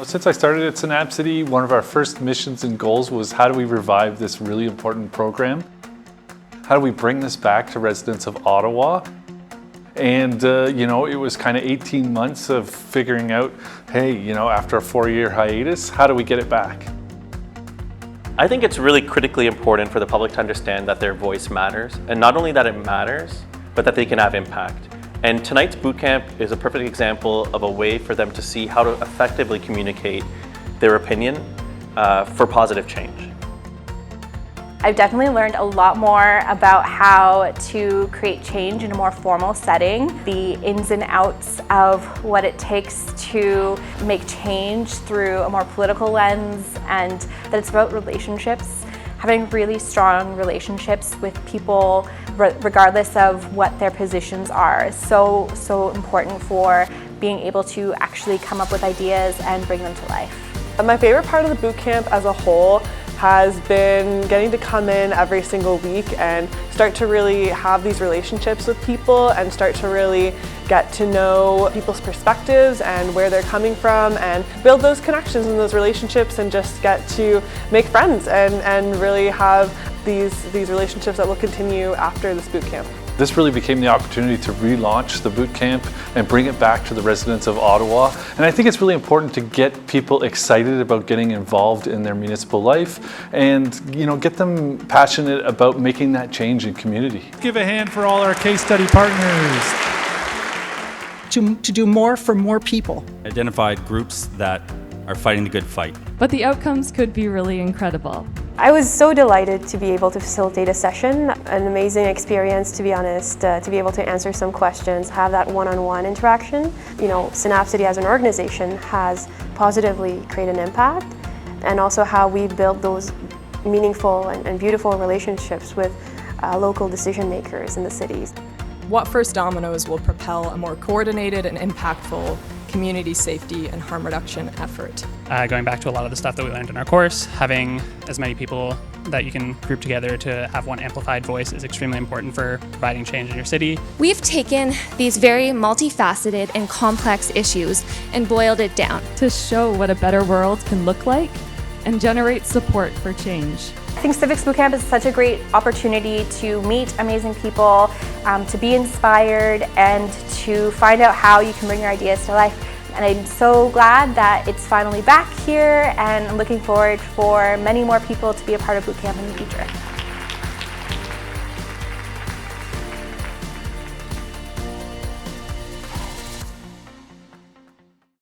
Since I started at Synapcity, one of our first missions and goals was how do we revive this really important program? How do we bring this back to residents of Ottawa? And it was kind of 18 months of figuring out, hey, after a 4-year hiatus, how do we get it back? I think it's really critically important for the public to understand that their voice matters, and not only that it matters, but that they can have impact. And tonight's boot camp is a perfect example of a way for them to see how to effectively communicate their opinion for positive change. I've definitely learned a lot more about how to create change in a more formal setting, the ins and outs of what it takes to make change through a more political lens, and that it's about relationships, having really strong relationships with people regardless of what their positions are is so important for being able to actually come up with ideas and bring them to life. My favorite part of the boot camp as a whole has been getting to come in every single week and start to really have these relationships with people and start to really get to know people's perspectives and where they're coming from and build those connections and those relationships and just get to make friends and really have these relationships that will continue after this boot camp. This really became the opportunity to relaunch the boot camp and bring it back to the residents of Ottawa. And I think it's really important to get people excited about getting involved in their municipal life and get them passionate about making that change in community. Give a hand for all our case study partners. To do more for more people. Identified groups that are fighting the good fight. But the outcomes could be really incredible. I was so delighted to be able to facilitate a session, an amazing experience, to be honest, to be able to answer some questions, have that one-on-one interaction. Synapcity as an organization has positively created an impact, and also how we build those meaningful and beautiful relationships with local decision makers in the cities. What first dominoes will propel a more coordinated and impactful community safety and harm reduction effort. Going back to a lot of the stuff that we learned in our course, having as many people that you can group together to have one amplified voice is extremely important for providing change in your city. We've taken these very multifaceted and complex issues and boiled it down to show what a better world can look like and generate support for change. I think Civics Boot Camp is such a great opportunity to meet amazing people, to be inspired, and to find out how you can bring your ideas to life. And I'm so glad that it's finally back here, and I'm looking forward for many more people to be a part of boot camp in the future.